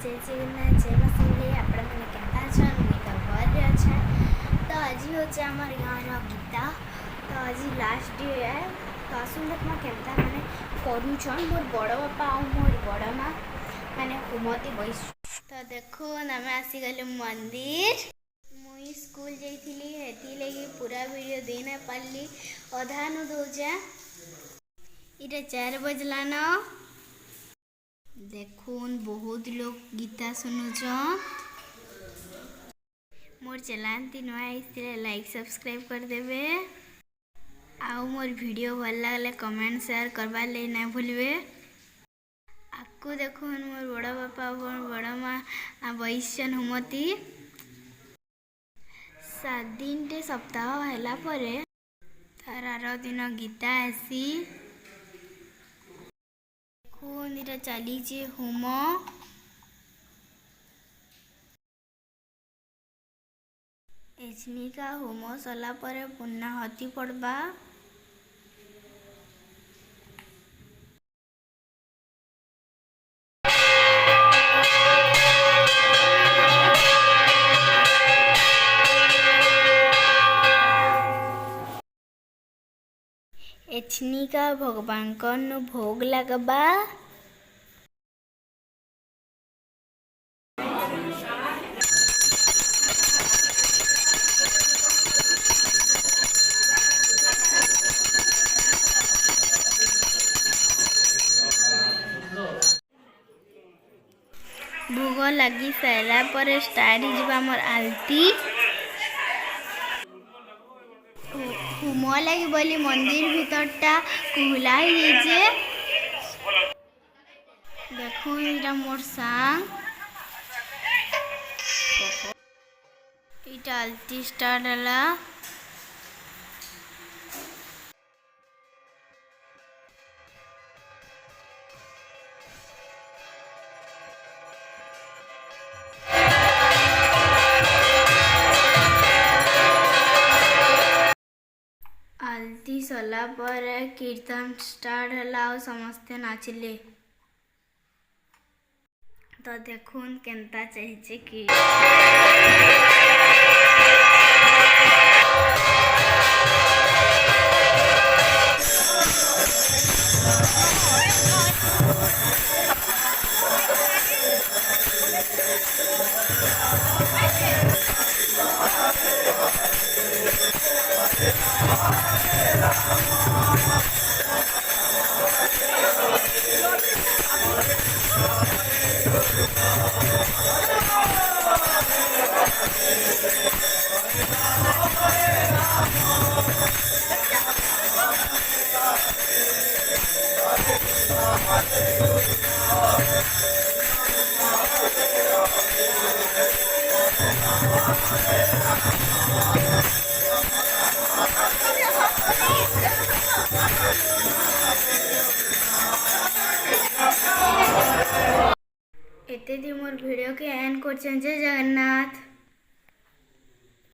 जय जगन्नाथ जय बसुली आपण मैंने केता छन मुई तो भर अच्छा तो आज होचे हमर गाँव गीता तो आज लास्ट डे है तो आसुन देखमा केता माने करू छन मोर बड़ बापा और मोर बड़ माँ माने कुमती बैस तो देखो आम आसी गले मंदिर मुई स्कूल जाइली हेती लगी पूरा वीडियो दे ना पारली अधा नु दौजा इटा 4 बजला न देखून बहुत लोग गीता सुनुछन मोर चैनल ती नुआ आइले लाइक सब्सक्राइब कर देबे आउ मोर वीडियो भल लगले कमेंट शेयर करबा ले ना भूलबे आपको देखून मोर बड़ बापा और बड़ माँ बैसन हुमती 7 दिन टे सप्ताह हैला परे तार आर दिन गीता आसी खून चली होम एचनिका होम सरला परे पूर्णाहुति पड़बा एचनिका भगवान को भोग लगबा भोग लगी सारा पर स्टार्ट होमर आलती होम लगी बोली मंदिर भीतरटा खुला जाइए देखो इटा मोर सांग इटा आलती स्टार्ट हला आलती सरला पर कीर्तन स्टार्ट हला और समस्ते नाचिले तो देखून केनता चाहिए कि एते दी मोर वीडियो के एंड कर जय जगन्नाथ।